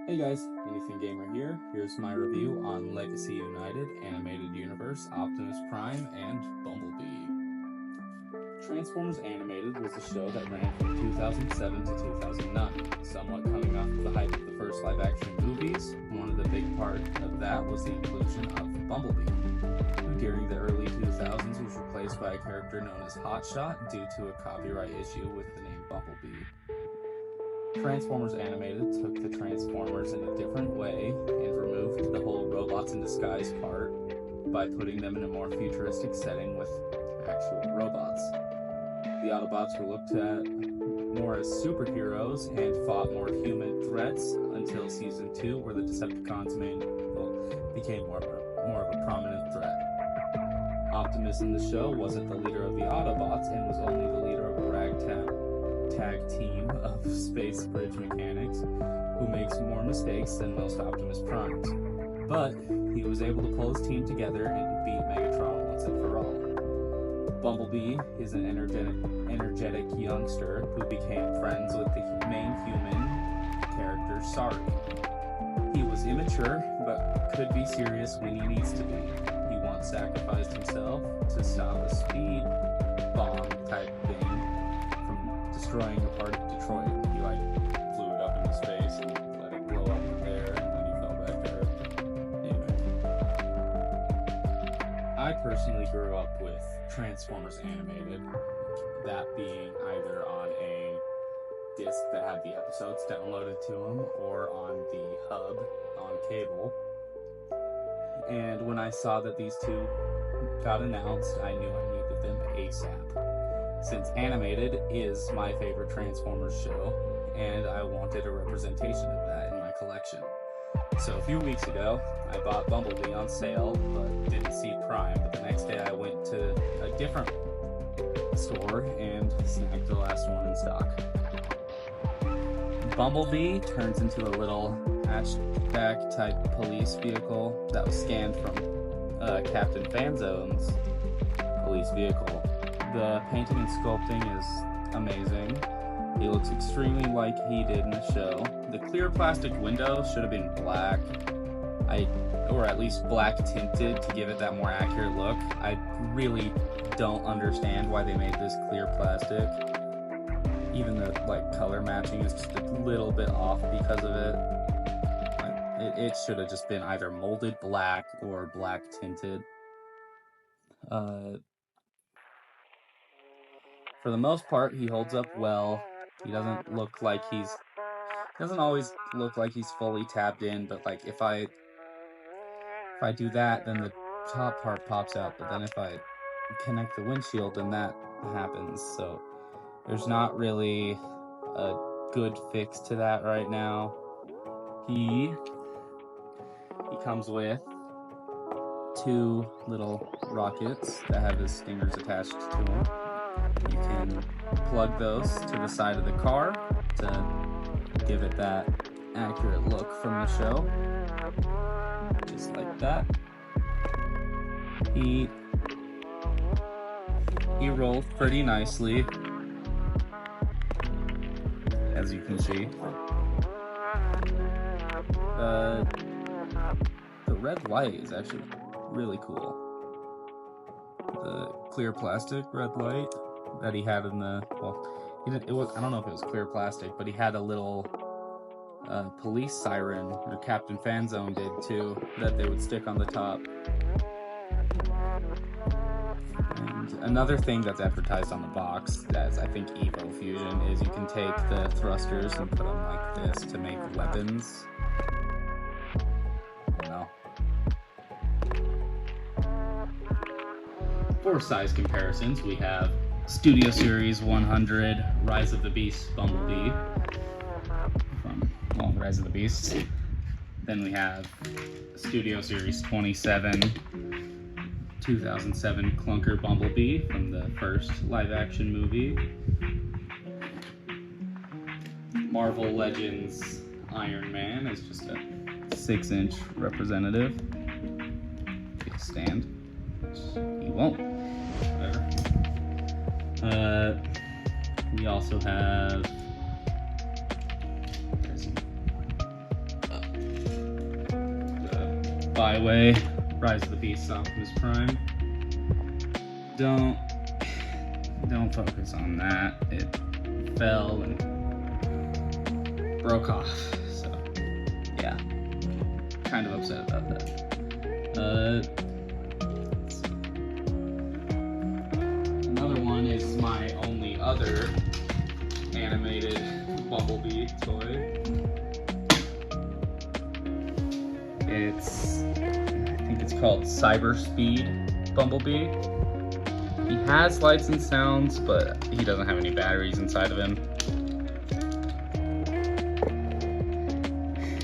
Hey guys, Anything Gamer here. Here's my review on Legacy United Animated Universe, Optimus Prime, and Bumblebee. Transformers Animated was a show that ran from 2007 to 2009, somewhat coming off of the hype of the first live-action movies. One of the big part of that was the inclusion of Bumblebee, who during the early 2000s was replaced by a character known as Hotshot due to a copyright issue with the name Bumblebee. Transformers Animated took the Transformers in a different way and removed the whole robots in disguise part by putting them in a more futuristic setting with actual robots. The Autobots were looked at more as superheroes and fought more human threats until Season 2, where the Decepticons became more of a prominent threat. Optimus in the show wasn't the leader of the Autobots and was only the leader of a ragtag team of space bridge mechanics who makes more mistakes than most Optimus Primes. But he was able to pull his team together and beat Megatron once and for all. Bumblebee is an energetic youngster who became friends with the main human character, Sorry. He was immature, but could be serious when he needs to be. He once sacrificed himself to stop a speed bomb type thing destroying a part of Detroit. He blew it up into space and let it blow up there, and then he fell back to Earth. Anyway, I personally grew up with Transformers Animated, that being either on a disc that had the episodes downloaded to them or on the hub on cable. And when I saw that these two got announced, I knew I needed them ASAP. Since Animated is my favorite Transformers show, and I wanted a representation of that in my collection. So a few weeks ago, I bought Bumblebee on sale, but didn't see Prime, but the next day I went to a different store and snagged the last one in stock. Bumblebee turns into a little hatchback-type police vehicle that was scanned from Captain Fanzone's police vehicle. The painting and sculpting is amazing. He looks extremely like he did in the show. The clear plastic window should have been black, or at least black tinted to give it that more accurate look. I really don't understand why they made this clear plastic. Even the color matching is just a little bit off because of it. It should have just been either molded black or black tinted. For the most part, he holds up well. He doesn't always look like he's fully tapped in, but if I do that, then the top part pops out, but then if I connect the windshield, then that happens. So there's not really a good fix to that right now. He comes with two little rockets that have his stingers attached to them. You can plug those to the side of the car to give it that accurate look from the show. Just like that. He rolls pretty nicely, as you can see. The red light is actually really cool. The clear plastic red light that he had in the, I don't know if it was clear plastic, but he had a little police siren, or Captain Fanzone did too, that they would stick on the top. And another thing that's advertised on the box, that's I think Evo Fusion, is you can take the thrusters and put them like this to make weapons. For size comparisons, we have Studio Series 100 Rise of the Beast Bumblebee from Rise of the Beasts. Then we have Studio Series 27 2007 Clunker Bumblebee from the first live-action movie. Marvel Legends Iron Man is just a 6-inch representative. Take a stand, which he won't. Whatever. We also have Byway, Rise of the Beast, Optimus Prime. Don't focus on that. It fell and broke off. So yeah, kind of upset about that. Another one is my only other animated Bumblebee toy. I think it's called Cyber Speed Bumblebee. He has lights and sounds, but he doesn't have any batteries inside of him.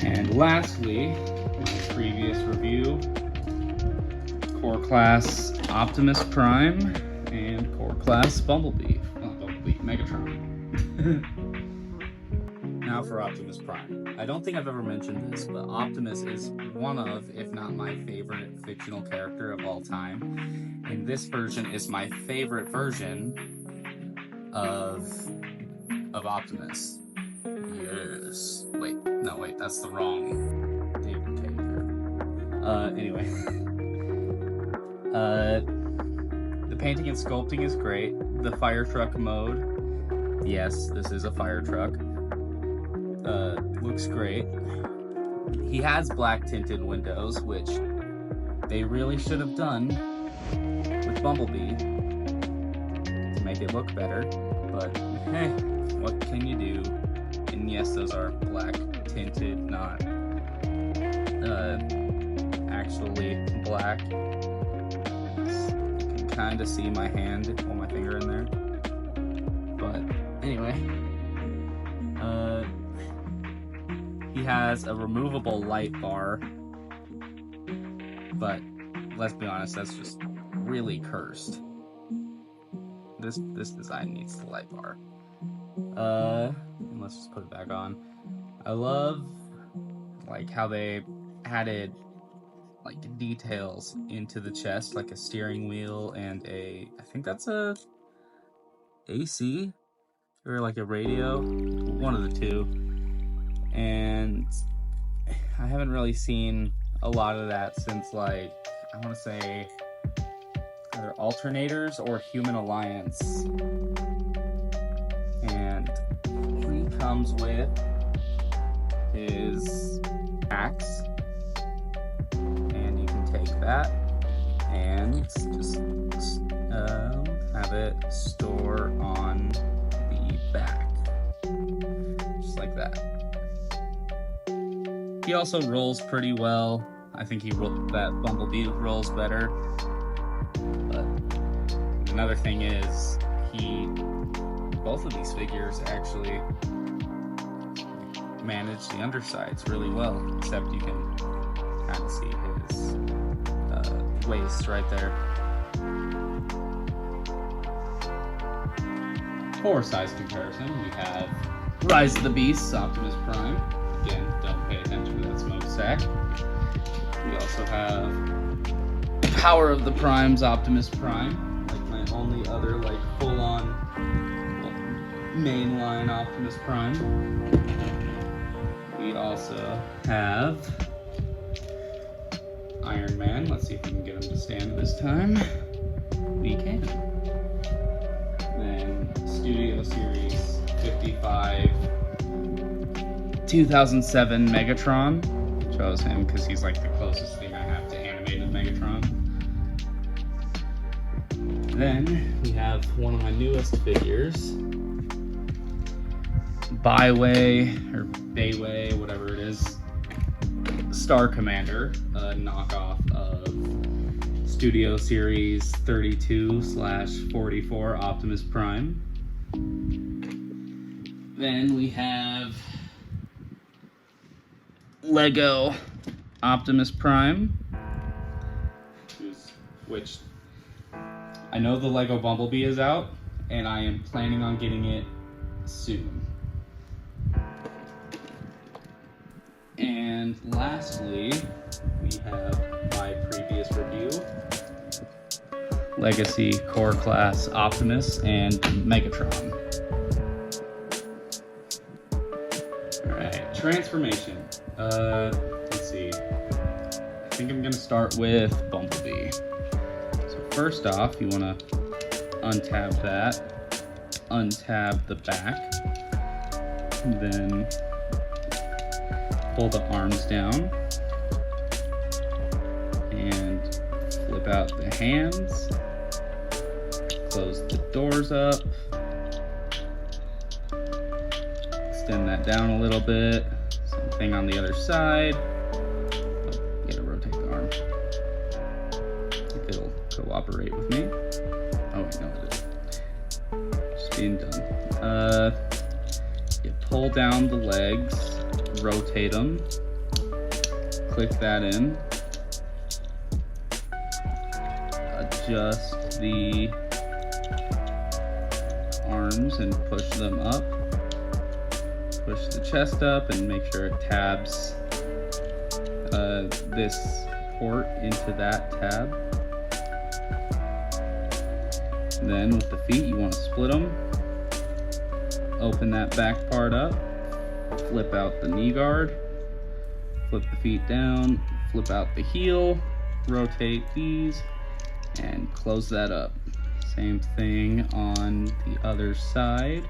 And lastly, my previous review, Core Class Optimus Prime and Core Class Bumblebee. Not Bumblebee, Megatron. Now for Optimus Prime. I don't think I've ever mentioned this, but Optimus is one of, if not my favorite fictional character of all time. And this version is my favorite version of Optimus. Yes. Wait, that's the wrong David character. Anyway. The painting and sculpting is great. The fire truck mode. Yes, this is a fire truck. Looks great. He has black tinted windows, which they really should have done with Bumblebee to make it look better, but hey, what can you do? And yes, those are black tinted, not actually black. You can kind of see my hand or my finger in there, but anyway. He has a removable light bar, but let's be honest, that's just really cursed. This design needs the light bar. And let's just put it back on. I love like how they added like details into the chest, like a steering wheel and I think that's a AC or like a radio, one of the two. And I haven't really seen a lot of that since, like, I want to say either Alternators or Human Alliance. And he comes with his axe, and you can take that and just have it store on the back, just like that. He also rolls pretty well. I think that Bumblebee rolls better. But another thing is, both of these figures actually manage the undersides really well, except you can kind of see his waist right there. For size comparison, we have Rise of the Beast, Optimus Prime. Again, don't pay attention to that smokestack. We also have Power of the Primes, Optimus Prime, like my only other like full-on mainline Optimus Prime. We also have Iron Man. Let's see if we can get him to stand this time. We can. Then Studio Series 55 2007 Megatron. Chose him because he's like the closest thing I have to animated Megatron. Then we have one of my newest figures, Byway, or Bayway, whatever it is, Star Commander, a knockoff of Studio Series 32/44 Optimus Prime. Then we have Lego Optimus Prime, which I know the Lego Bumblebee is out, and I am planning on getting it soon. And lastly, we have my previous review, Legacy Core Class Optimus and Megatron. Alright, transformation. Let's see. think I'm gonna start with Bumblebee. So first off, you wanna untab that, untab the back, and then pull the arms down and flip out the hands, close the doors up, extend that down a little bit, same thing on the other side. Oh, gotta rotate the arm, if it'll cooperate with me. Oh wait, no it isn't. Just being done. You pull down the legs, rotate them, click that in, adjust the arms and push them up, push the chest up and make sure it tabs this port into that tab. And then with the feet, you want to split them, open that back part up, flip out the knee guard, flip the feet down, flip out the heel, rotate these, and close that up. Same thing on the other side.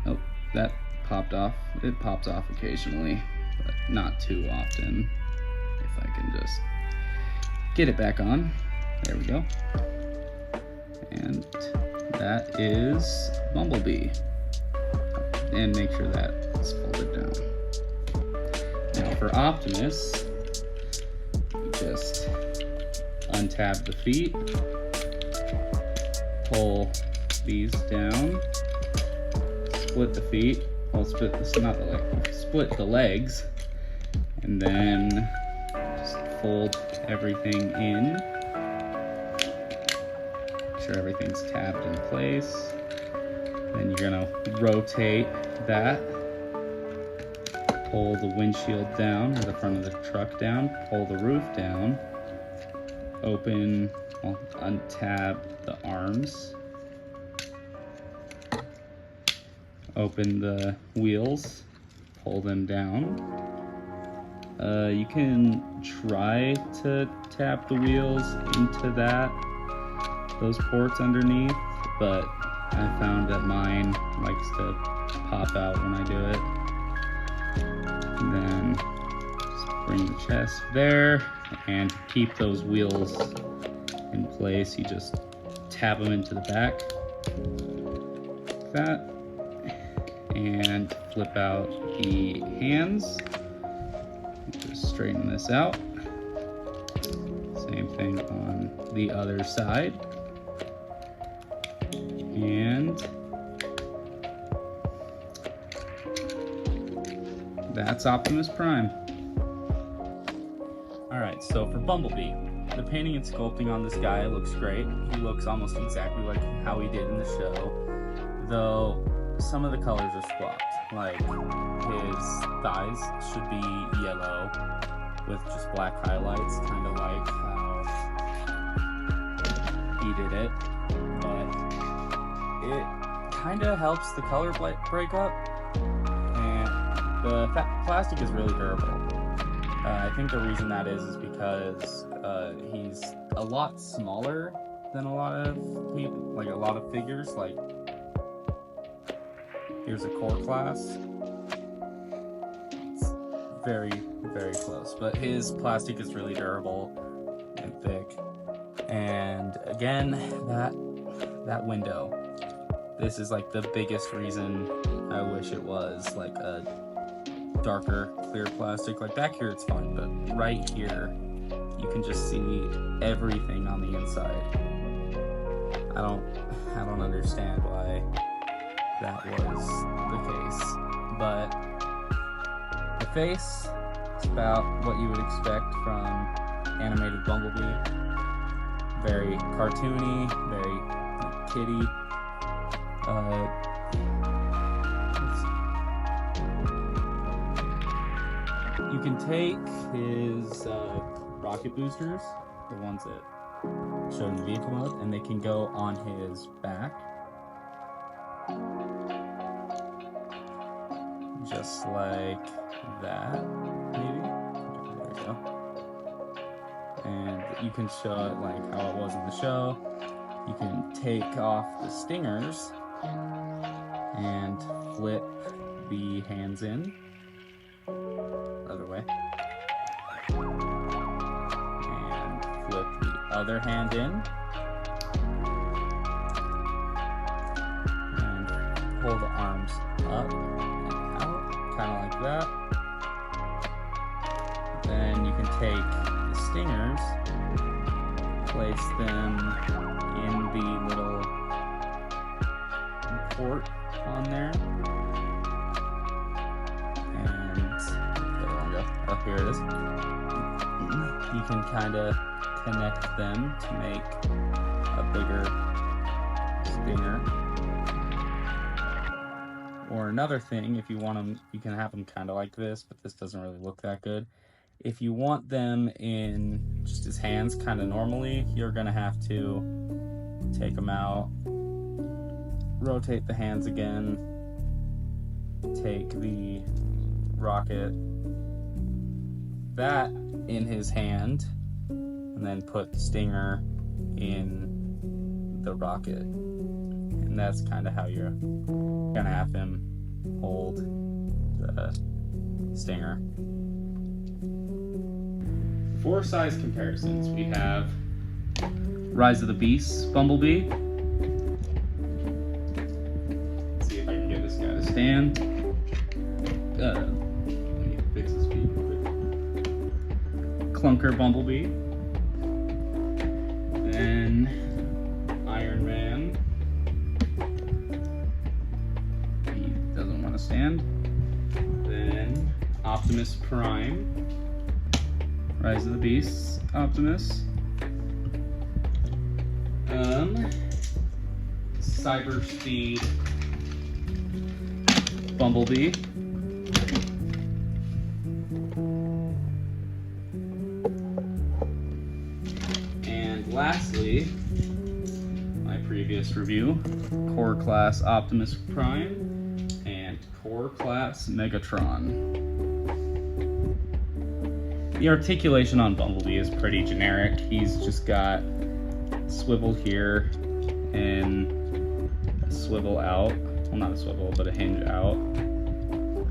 Oh, that popped off. It pops off occasionally, but not too often. If I can just get it back on. There we go. And that is Bumblebee. And make sure that is folded down. Now for Optimus, you just untab the feet, pull these down, split the feet, well split this, not the leg, split the legs, and then just fold everything in. Make sure everything's tabbed in place. Then you're gonna rotate that, pull the windshield down, or the front of the truck down, pull the roof down, open, well, untab the arms, open the wheels, pull them down. You can try to tap the wheels into those ports underneath, but I found that mine likes to pop out when I do it. And then just bring the chest there, and to keep those wheels in place, you just tab them into the back, like that, and flip out the hands. Just straighten this out. Same thing on the other side. And that's Optimus Prime. Alright, so for Bumblebee, the painting and sculpting on this guy looks great. He looks almost exactly like how he did in the show, though some of the colors are swapped. Like, his thighs should be yellow with just black highlights, kind of like how he did it, but it kind of helps the color break up, and the plastic is really durable. I think the reason that is because he's a lot smaller than a lot of people, like a lot of figures. Like, here's a core class. It's very, very close, but his plastic is really durable and thick. And again, that window. This is like the biggest reason I wish it was like a darker, clear plastic. Like back here it's fine, but right here, you can just see everything on the inside. I don't understand why that was the case, but the face is about what you would expect from animated Bumblebee. Very cartoony, very kitty. You can take his rocket boosters, the ones that show in the vehicle mode, and they can go on his back. just like that, maybe. There we go. And you can show it like how it was in the show. You can take off the stingers and flip the hands in. Other way. And flip the other hand in. And pull the arms up and out, kind of like that. Then you can take the stingers, place them in the little port on there. And oh, here it is. You can kind of connect them to make a bigger stinger. Or another thing, if you want them, you can have them kind of like this, but this doesn't really look that good. If you want them in just his hands kind of normally, you're gonna have to take them out, rotate the hands again, take the rocket, that in his hand, and then put the stinger in the rocket. And that's kind of how you're gonna have him hold the stinger. For size comparisons, we have Rise of the Beasts Bumblebee. Let's see if I can get this guy to stand. Let me fix his feet real quick. Clunker Bumblebee. Then Iron Man. He doesn't want to stand. Then Optimus Prime. Rise of the Beasts, Optimus. Cyber Speed Bumblebee. And lastly, my previous review, Core Class Optimus Prime and Core Class Megatron. The articulation on Bumblebee is pretty generic. He's just got swivel here and a swivel out. Well, not a swivel, but a hinge out.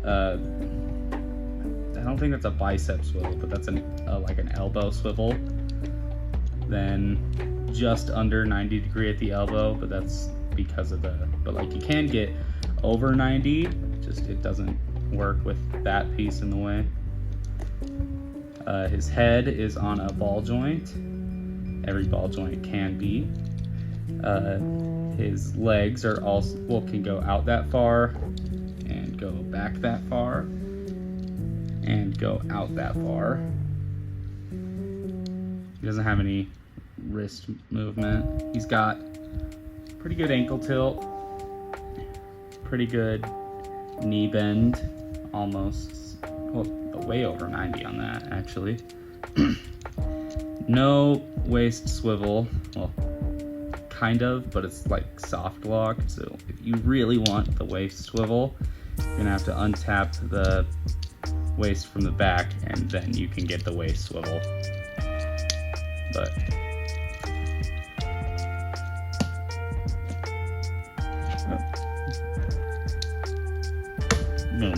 I don't think that's a bicep swivel, but that's like an elbow swivel. Then just under 90 degree at the elbow, but that's because of but like you can get over 90, just it doesn't work with that piece in the way. His head is on a ball joint. Every ball joint can be. His legs are also, can go out that far and go back that far and go out that far. He doesn't have any wrist movement. He's got pretty good ankle tilt, pretty good knee bend, almost, well, way over 90 on that actually. No waist swivel, well, kind of, but it's like soft lock. So if you really want the waist swivel, you're gonna have to untap the waist from the back, and then you can get the waist swivel. But boom.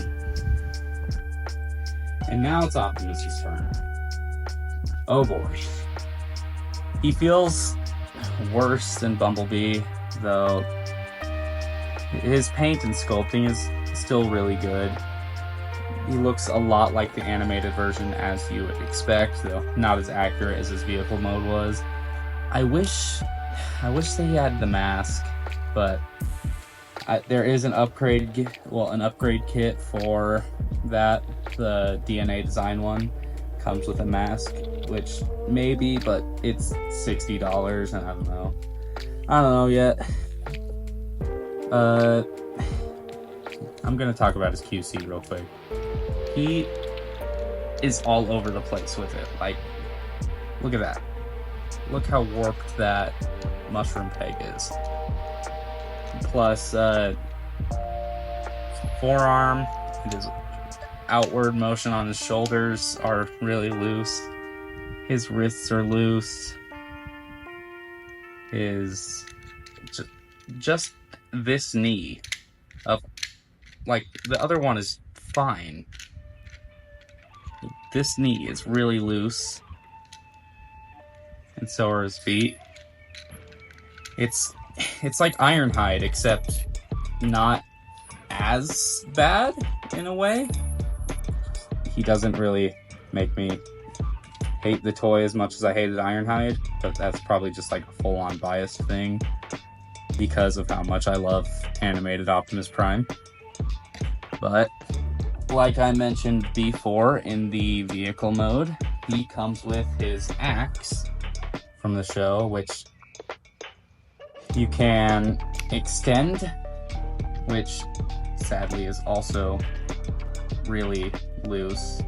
And now it's Optimus' turn. Oh boy. He feels worse than Bumblebee, though his paint and sculpting is still really good. He looks a lot like the animated version, as you would expect, though not as accurate as his vehicle mode was. I wish they had the mask, but there is an upgrade kit for that. The DNA design one comes with a mask, which maybe, but it's $60, and I don't know yet. I'm gonna talk about his QC real quick. He is all over the place with it. Like, look at that. Look how warped that mushroom peg is. Plus, forearm, outward motion on his shoulders are really loose. His wrists are loose. His just this knee of, like, the other one is fine. This knee is really loose, and so are his feet. It's like Ironhide, except not as bad in a way. He doesn't really make me hate the toy as much as I hated Ironhide, but that's probably just like a full-on biased thing because of how much I love animated Optimus Prime. But like I mentioned before, in the vehicle mode, he comes with his axe from the show, which you can extend, which sadly is also really loose.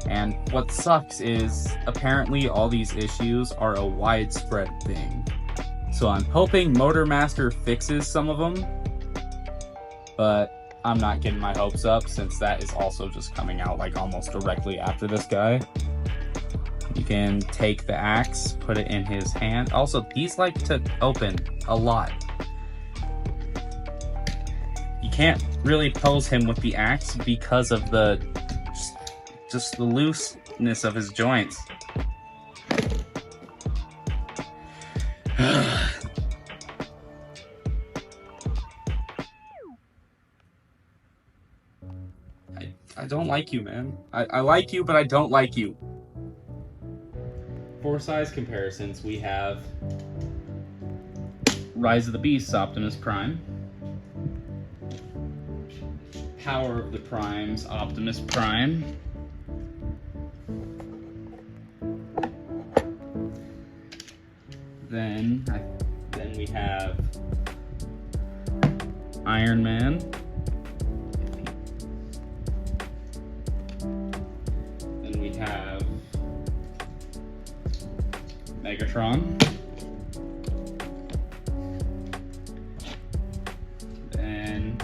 And what sucks is apparently all these issues are a widespread thing. So I'm hoping Motormaster fixes some of them, but I'm not getting my hopes up since that is also just coming out like almost directly after this guy. You can take the axe, put it in his hand. Also, these like to open a lot. You can't really pose him with the axe because of the just the looseness of his joints. I don't like you, man. I like you, but I don't like you. For size comparisons, we have Rise of the Beasts Optimus Prime, Power of the Primes Optimus Prime, then we have Iron Man, then we have Megatron, then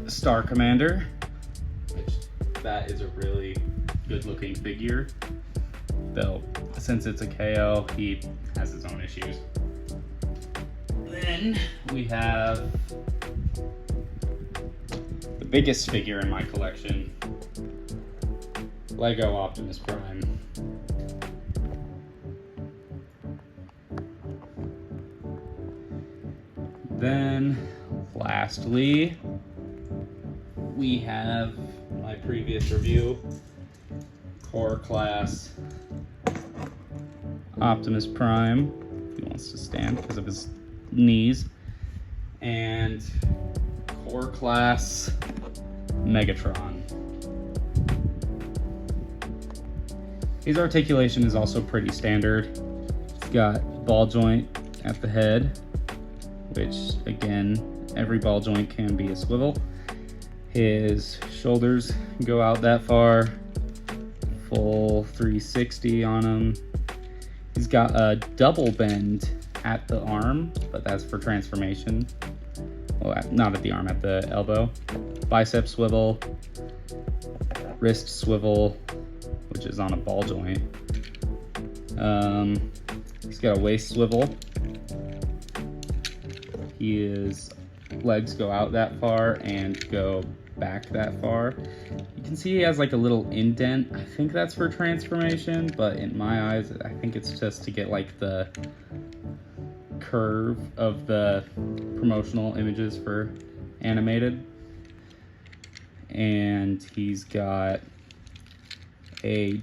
Star Commander, which that is a really good looking figure, though since it's a KO, he has his own issues. Then we have the biggest figure in my collection, Lego Optimus Prime. Then, lastly, we have my previous review, Core Class Optimus Prime. He wants to stand because of his knees. And Core Class Megatron. His articulation is also pretty standard. He's got ball joint at the head, which again, every ball joint can be a swivel. His shoulders go out that far, full 360 on him. He's got a double bend at the arm, but that's for transformation. Well, not at the arm, at the elbow. Bicep swivel, wrist swivel, which is on a ball joint. He's got a waist swivel. His legs go out that far and go back that far. You can see he has like a little indent. I think that's for transformation, but in my eyes, I think it's just to get like the curve of the promotional images for animated. And he's got a,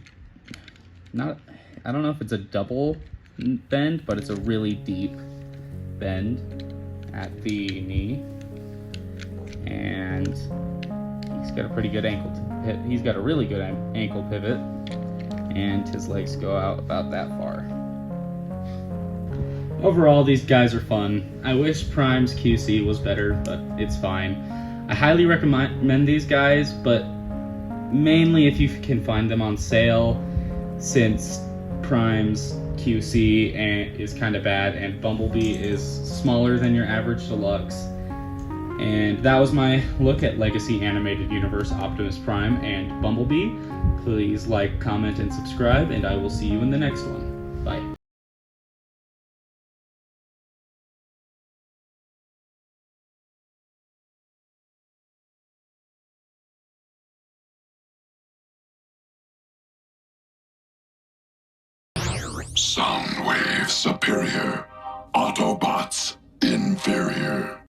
I don't know if it's a double bend, but it's a really deep bend at the knee, and he's got a pretty good ankle pivot. He's got a really good ankle pivot, and his legs go out about that far. Overall, these guys are fun. I wish Prime's QC was better, but it's fine. I highly recommend these guys, but mainly if you can find them on sale, since Prime's QC is kind of bad and Bumblebee is smaller than your average deluxe. And that was my look at Legacy Animated Universe Optimus Prime and Bumblebee. Please like, comment, and subscribe, and I will see you in the next one. Bye. Soundwave superior. Autobots inferior.